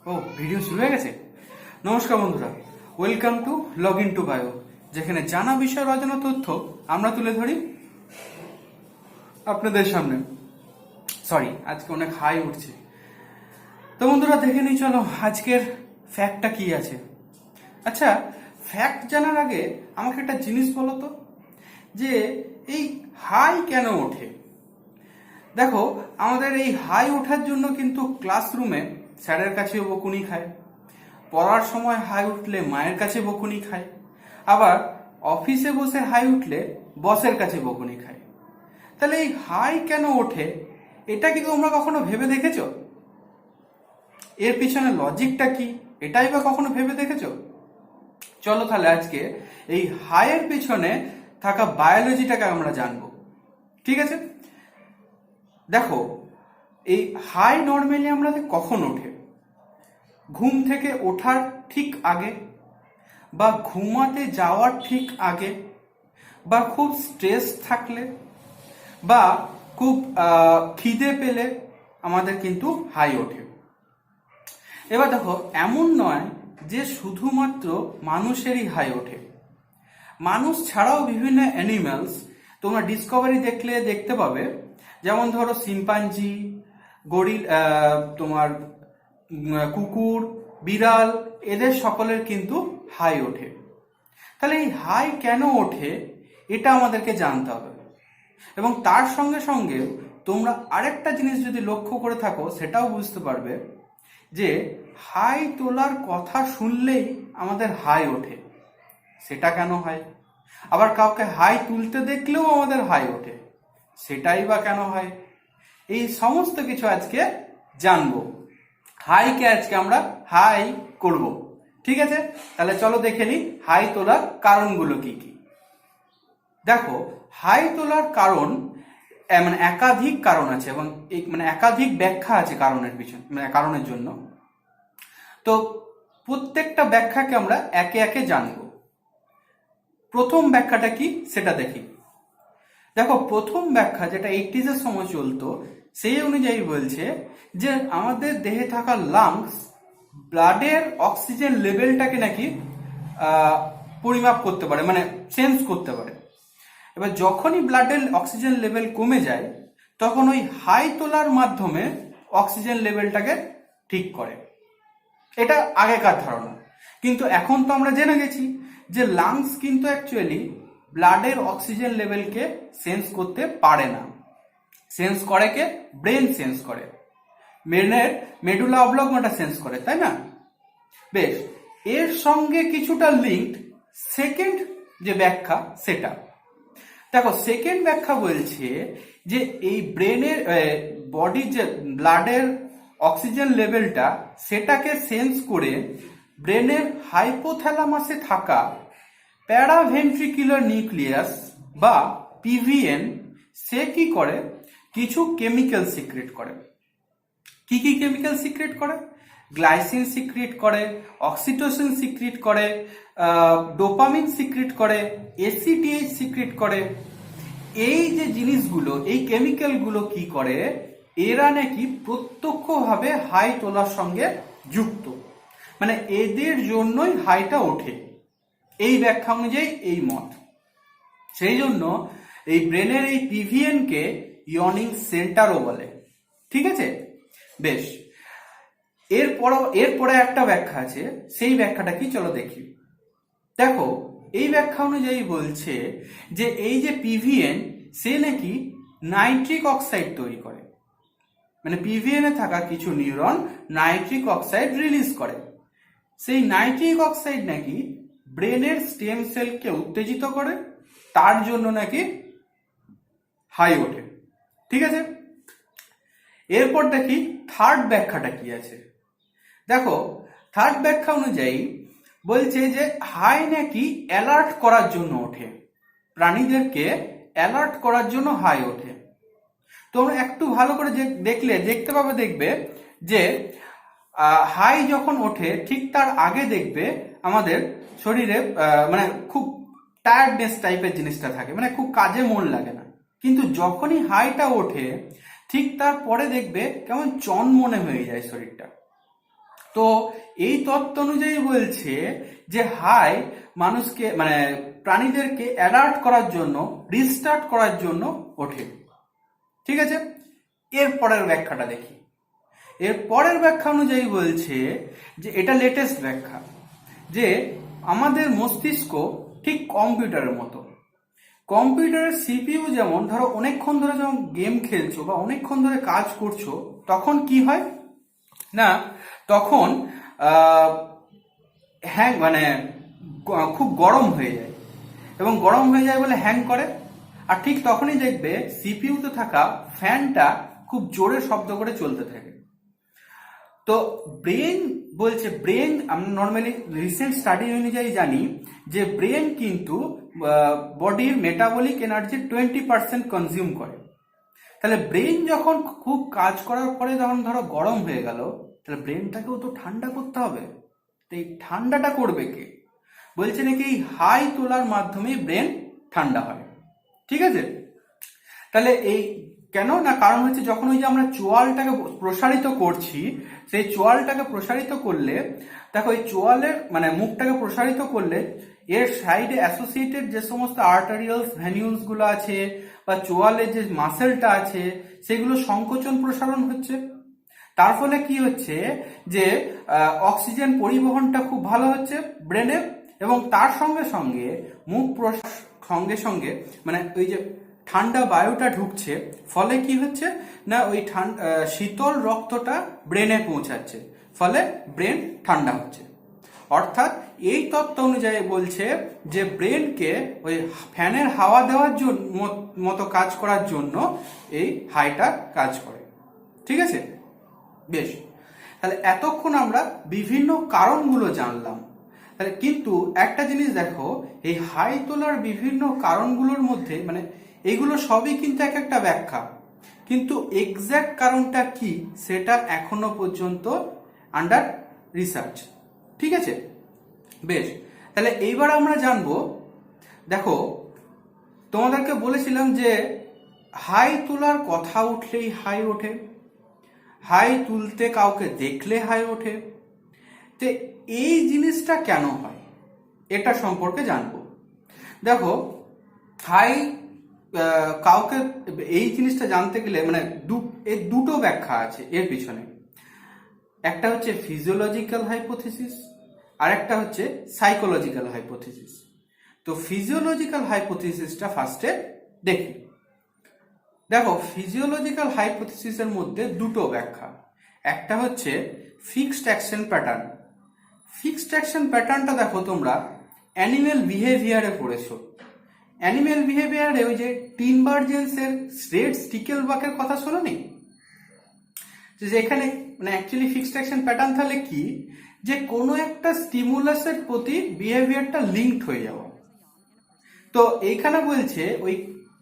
ও video শুরু হয়ে গেছে। নমস্কার বন্ধুরা, welcome to log in two bio, যেখানে জানা বিষয়ের অজানা তথ্য আমরা তুলে ধরি আপনাদের সামনে। সরি, আজকে অনেক হাই উঠছে। তো বন্ধুরা, দেখে নিই চলো আজকের ফ্যাক্টটা কি আছে। আচ্ছা, ফ্যাক্ট জানার আগে আমাকে একটা জিনিস বলো তো, যে এই হাই কেন ওঠে? দেখো, আমাদের এই হাই ওঠার জন্য কিন্তু ক্লাসরুমে স্যারের কাছে বকুনি খায়, পড়ার সময় হাই উঠলে মায়ের কাছে বকুনি খায়, আবার অফিসে বসে হাই উঠলে বসের কাছে বকুনি খায়। তাহলে এই হাই কেন ওঠে, এটা কি তোমরা কখনো ভেবে দেখেছো? এর পিছনে লজিকটা কি, এটাই বা কখনো ভেবে দেখেছো? চলো তাহলে আজকে এই হাইয়ের পিছনে থাকা বায়োলজিটাকে আমরা জানবো। ঠিক আছে, দেখো এই হাই নর্মালি আমরা কখন ওঠে? ঘুম থেকে ওঠার ঠিক আগে, বা ঘুমাতে যাওয়ার ঠিক আগে, বা খুব স্ট্রেস থাকলে, বা খুব খিদে পেলে আমাদের কিন্তু হাই ওঠে। এবার দেখো, এমন নয় যে শুধুমাত্র মানুষেরই হাই ওঠে। মানুষ ছাড়াও বিভিন্ন অ্যানিমালস তোমরা ডিসকভারি দেখলে দেখতে পাবে, যেমন ধরো শিম্পাঞ্জি, গরিল, তোমার কুকুর, বিড়াল, এদের সকলের কিন্তু হাই ওঠে। তাহলে এই হাই কেন ওঠে এটা আমাদেরকে জানতে হবে। এবং তার সঙ্গে সঙ্গে তোমরা আরেকটা জিনিস যদি লক্ষ্য করে থাকো, সেটাও বুঝতে পারবে যে হাই তোলার কথা শুনলেই আমাদের হাই ওঠে। সেটা কেন হয়? আবার কাউকে হাই তুলতে দেখলেও আমাদের হাই ওঠে, সেটাই বা কেন হয়? এই সমস্ত কিছু আজকে জানবো। হাইকে আজকে আমরা হাই করব। ঠিক আছে, তাহলে চলো দেখে নিই হাই তোলার কারণগুলো কি কি। দেখো, হাই তোলার কারণ মানে একাধিক কারণ আছে, এবং মানে একাধিক ব্যাখ্যা আছে কারণের পিছনে, মানে কারণের জন্য। তো প্রত্যেকটা ব্যাখ্যাকে আমরা একে একে জানবো। প্রথম ব্যাখ্যাটা কি সেটা দেখি। দেখো, প্রথম ব্যাখ্যা যেটা 80s এর সময় চলতো, সেই অনুযায়ী বলছে যে আমাদের দেহে থাকা লাংস ব্লাডের অক্সিজেন লেভেলটাকে নাকি পরিমাপ করতে পারে, মানে সেন্স করতে পারে। এবার যখনই ব্লাডের অক্সিজেন লেভেল কমে যায়, তখন ওই হাই তোলার মাধ্যমে অক্সিজেন লেভেলটাকে ঠিক করে। এটা আগেকার ধারণা, কিন্তু এখন তো আমরা জেনে গেছি যে লাংস কিন্তু অ্যাকচুয়ালি ব্লাডের অক্সিজেন লেভেলকে সেন্স করতে পারে না। সেন্স করে কে? ব্রেন সেন্স করে, ব্রেনের মেডুলা অবলঙ্গটা সেন্স করে, তাই না? বেশ, এর সঙ্গে কিছুটা লিঙ্কড সেকেন্ড যে ব্যাখ্যা সেটা দেখো। সেকেন্ড ব্যাখ্যা বলছে যে এই ব্রেনের বডির যে ব্লাডের অক্সিজেন লেভেলটা, সেটাকে সেন্স করে ব্রেনের হাইপোথ্যালামাসে থাকা প্যারাভেন্ট্রিকুলার নিউক্লিয়াস বা পিভিএন, সে কি করে? কিছু কেমিক্যাল সিক্রেট করে। কি কি কেমিক্যাল সিক্রেট করে? গ্লাইসিন সিক্রেট করে, অক্সিটোসিন সিক্রেট করে, ডোপামিন সিক্রেট করে, এসিটিএইচ সিক্রেট করে। এই যে জিনিসগুলো, এই কেমিক্যালগুলো কি করে? এরা নাকি প্রত্যক্ষভাবে হাই তোলার সঙ্গে যুক্ত, মানে এদের জন্যই হাইটা ওঠে। এই ব্যাখ্যা অনুযায়ী এই মত। সেই জন্য এই ব্রেনের এই পিভিএন কে ইয়নিং সেন্টারও বলে। ঠিক আছে, বেশ। এরপরে একটা ব্যাখ্যা আছে, সেই ব্যাখ্যাটা কি চলো দেখি। দেখো, এই ব্যাখ্যা অনুযায়ী বলছে যে এই যে পিভিএন, সে নাকি নাইট্রিক অক্সাইড তৈরি করে, মানে পিভিএন এ থাকা কিছু নিউরন নাইট্রিক অক্সাইড রিলিজ করে। সেই নাইট্রিক অক্সাইড নাকি ব্রেনের স্টেম সেলকে উত্তেজিত করে, তার জন্য নাকি হাই ওঠে। ঠিক আছে, এরপর দেখি থার্ড ব্যাখ্যাটা কি আছে। দেখো, থার্ড ব্যাখ্যা অনুযায়ী বলছে যে হাই নাকি অ্যালার্ট করার জন্য ওঠে, প্রাণীদেরকে অ্যালার্ট করার জন্য হাই ওঠে। তোমরা একটু ভালো করে দেখবে যে হাই যখন ওঠে ঠিক তার আগে দেখবে আমাদের শরীরে মানে খুব টায়ার্ডনেস টাইপের জিনিসটা থাকে, মানে খুব কাজে মন লাগে না। কিন্তু যখনই হাইটা ওঠে ঠিক তারপরে দেখবে কেমন চনমনে হয়ে যায় শরীরটা। তো এই তত্ত্ব অনুযায়ী বলছে যে হাই মানুষকে মানে প্রাণীদেরকে অ্যালার্ট করার জন্য, রিস্টার্ট করার জন্য ওঠে। ঠিক আছে, এর পরের ব্যাখ্যাটা দেখি। এর পরের ব্যাখ্যা অনুযায়ী বলছে যে এটা লেটেস্ট ব্যাখ্যা, যে আমাদের মস্তিষ্ক ঠিক কম্পিউটারের মতো। কম্পিউটারের সিপিইউ যেমন ধরো অনেকক্ষণ ধরে যখন গেম খেলছো বা অনেকক্ষণ ধরে কাজ করছো, তখন কি হয় না, তখন হ্যাং মানে খুব গরম হয়ে যায়, এবং গরম হয়ে যায় বলে হ্যাং করে। আর ঠিক তখনই দেখবে সিপিইউতে থাকা ফ্যানটা খুব জোরে শব্দ করে চলতে থাকে। তো ব্রেন বলছে, ব্রেন আমরা নর্মালি রিসেন্ট স্টাডি অনুযায়ী জানি যে ব্রেন কিন্তু বডির মেটাবলিক এনার্জি 20% কনজিউম করে। তাহলে ব্রেন যখন খুব কাজ করার পরে যখন ধরো গরম হয়ে গেল, তাহলে ব্রেনটাকেও তো ঠান্ডা করতে হবে। তো এই ঠান্ডাটা করবে কে? বলছে নাকি এই হাই তোলার মাধ্যমে ব্রেন ঠান্ডা হয়। ঠিক আছে, তাহলে এই কেন না, কারণ হচ্ছে যখন ওই যে আমরা চোয়ালটাকে প্রসারিত করছি, সেই চোয়ালটাকে প্রসারিত করলে দেখো, এই চোয়ালের মানে মুখটাকে প্রসারিত করলে এর সাইডে অ্যাসোসিয়েটেড যে সমস্ত আর্টারিয়ালস ভ্যানিউলস গুলো আছে বা চোয়ালের যে মাসেলটা আছে, সেগুলো সংকোচন প্রসারণ হচ্ছে। তার ফলে কি হচ্ছে যে অক্সিজেন পরিবহনটা খুব ভালো হচ্ছে ব্রেনে, এবং তার সঙ্গে সঙ্গে মুখ সঙ্গে সঙ্গে মানে ওই যে ঠান্ডা বায়ুটা ঢুকছে, ফলে কি হচ্ছে না ওই শীতল রক্তটা ব্রেনে পৌঁছাচ্ছে, ফলে ব্রেন ঠান্ডা হচ্ছে। অর্থাৎ এই তত্ত্ব অনুযায়ী বলছে যে ব্রেনকে ওই ফ্যানের হাওয়া দেওয়ার জন্য মতো কাজ করার জন্য এই হাইটা কাজ করে। ঠিক আছে, বেশ, তাহলে এতক্ষণ আমরা বিভিন্ন কারণগুলো জানলাম। তাহলে কিন্তু একটা জিনিস দেখো, এই হাই তোলার বিভিন্ন কারণগুলোর মধ্যে মানে এগুলো সবই কিন্তু এক একটা ব্যাখ্যা, কিন্তু এক্সাক্ট কারণটা কি সেটা এখনো পর্যন্ত আন্ডার রিসার্চ। ঠিক আছে, বেশ, তাহলে এইবার আমরা জানবো, দেখো তোমাদেরকে বলেছিলাম যে হাই তোলার কথা উঠলেই হাই ওঠে, হাই তুলতে কাউকে দেখলে হাই ওঠে। তো এই জিনিসটা কেন হয় এটা সম্পর্কে জানবো। দেখো, হাই কাউকে এই জিনিসটা জানতে গেলে মানে এর দুটো ব্যাখ্যা আছে এর পিছনে। একটা হচ্ছে ফিজিওলজিক্যাল হাইপোথিসিস, আর একটা হচ্ছে সাইকোলজিক্যাল হাইপোথিসিস। তো ফিজিওলজিক্যাল হাইপোথিসিসটা ফার্স্টে দেখি। দেখো, ফিজিওলজিক্যাল হাইপোথিসিসের মধ্যে দুটো ব্যাখ্যা। একটা হচ্ছে fixed action pattern. Fixed action প্যাটার্নটা দেখো তোমরা অ্যানিমেল বিহেভিয়ারে পড়েছো। অ্যানিমেল বিহেভিয়ারে ওই যে টিনবার্জেন্সের রেড স্টিকেলবাকের কথা শোনো নি? যে এখানে মানে অ্যাকচুয়ালি ফিক্সড অ্যাকশন প্যাটার্ন তাহলে কি, যে কোনো একটা স্টিমুলাসের প্রতি বিহেভিয়ারটা লিঙ্কড হয়ে যাওয়া। তো এইখানে বলছে ওই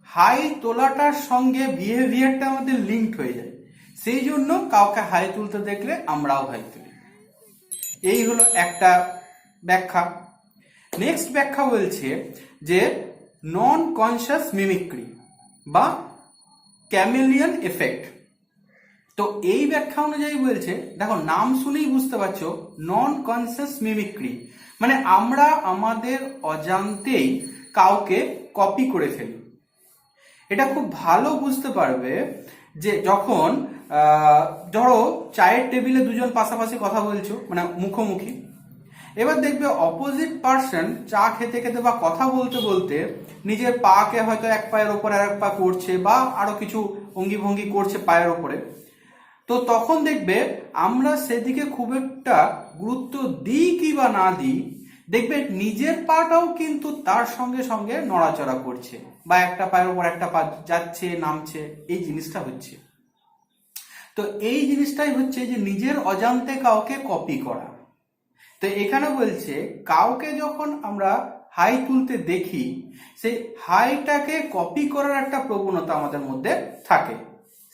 হাই তোলাটার সঙ্গে বিহেভিয়ারটা আমাদের লিঙ্কড হয়ে যায়, সেই জন্য কাউকে হাই তুলতে দেখলে আমরাও হাই তুলি। এই হলো একটা ব্যাখ্যা। নেক্সট ব্যাখ্যা বলছে যে নন কনসিয়াস মিমিক্রি বা ক্যামেলিয়ান এফেক্ট। তো এই ব্যাখ্যা অনুযায়ী বলছে, দেখো নাম শুনেই বুঝতে পারছো, নন কনসিয়াস মিমিক্রি মানে আমরা আমাদের অজান্তেই কাউকে কপি করে ফেলি। এটা খুব ভালো বুঝতে পারবে যে যখন ধরো চায়ের টেবিলে দুজন পাশাপাশি কথা বলছো মানে মুখোমুখি, এবার দেখবে অপোজিট পার্সন চা খেতে খেতে বা কথা বলতে বলতে নিজের পাকে হয়তো এক পায়ের ওপরে আর এক পা করছে বা আরো কিছু অঙ্গি ভঙ্গি করছে পায়ের ওপরে। তো তখন দেখবে আমরা সেদিকে খুব একটা গুরুত্ব দিই কি বা না দিই, দেখবে নিজের পাটাও কিন্তু তার সঙ্গে সঙ্গে নড়াচড়া করছে বা একটা পায়ের ওপর একটা পা যাচ্ছে নামছে, এই জিনিসটা হচ্ছে। তো এই জিনিসটাই হচ্ছে যে নিজের অজান্তে কাউকে কপি করা। তো এখানে বলছে কাউকে যখন আমরা হাই তুলতে দেখি, সেই হাইটাকে কপি করার একটা প্রবণতা আমাদের মধ্যে থাকে,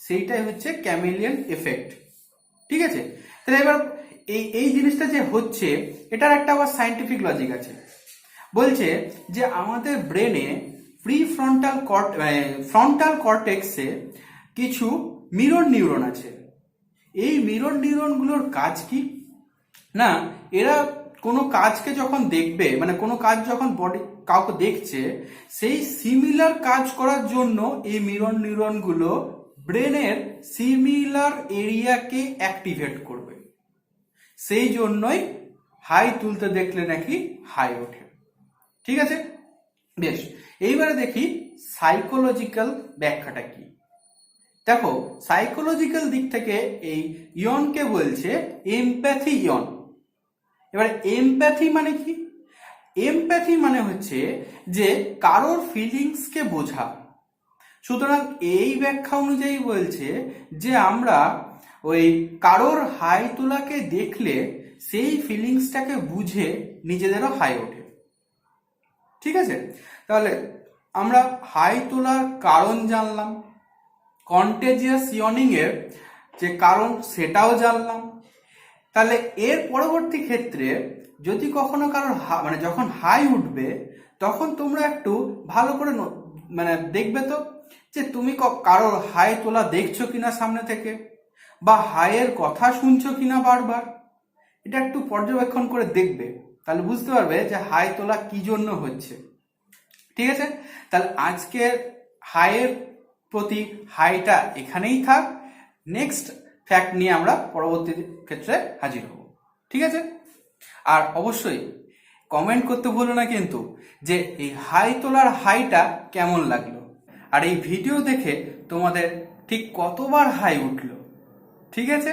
সেইটাই হচ্ছে ক্যামেলিয়ান এফেক্ট। ঠিক আছে, তাহলে এবার এই জিনিসটা যে হচ্ছে এটার একটা আবার সায়েন্টিফিক লজিক আছে। বলছে যে আমাদের ব্রেনে ফ্রন্টাল কর্টেক্সে কিছু মিরর নিউরন আছে। এই মিরর নিউরনগুলোর কাজ কি? না, এরা কোনো কাজকে যখন দেখবে, মানে কোনো কাজ যখন বডি কাউকে দেখছে, সেই সিমিলার কাজ করার জন্য এই মিরর নিউরনগুলো ব্রেনের সিমিলার এরিয়াকে অ্যাক্টিভেট করবে। সেই জন্যই হাই তুলতে দেখলে নাকি হাই ওঠে। ঠিক আছে, বেশ, এইবারে দেখি সাইকোলজিক্যাল ব্যাখ্যাটা কি। দেখো, সাইকোলজিক্যাল দিক থেকে এই ইয়নকে বলছে এমপ্যাথি ইয়ন। এবার এমপ্যাথি মানে কি? এমপ্যাথি মানে হচ্ছে যে কারোর ফিলিংসকে বোঝা। সুতরাং এই ব্যাখ্যা অনুযায়ী বলছে যে আমরা ওই কারোর হাই তোলাকে দেখলে সেই ফিলিংসটাকে বুঝে নিজেদেরও হাই ওঠে। ঠিক আছে, তাহলে আমরা হাই তোলার কারণ জানলাম, কন্টেজিয়াস ইয়নিং এর যে কারণ সেটাও জানলাম। তাহলে এর পরবর্তী ক্ষেত্রে যদি কখনো কারোর মানে যখন হাই উঠবে, তখন তোমরা একটু ভালো করে মানে দেখবে তো যে তুমি কারোর হাই তোলা দেখছো কিনা সামনে থেকে, বা হাইয়ের কথা শুনছো কিনা বারবার। এটা একটু পর্যবেক্ষণ করে দেখবে, তাহলে বুঝতে পারবে যে হাই তোলা কি জন্য হচ্ছে। ঠিক আছে, তাহলে আজকের হাইয়ের প্রতি হাইটা এখানেই থাক। নেক্সট ফ্যাক্ট নিয়ে আমরা পরবর্তী ক্ষেত্রে হাজির হব। ঠিক আছে, আর অবশ্যই কমেন্ট করতে ভুলো না কিন্তু যে এই হাই তোলার হাইটা কেমন লাগলো, আর এই ভিডিও দেখে তোমাদের ঠিক কতবার হাই উঠলো। ঠিক আছে।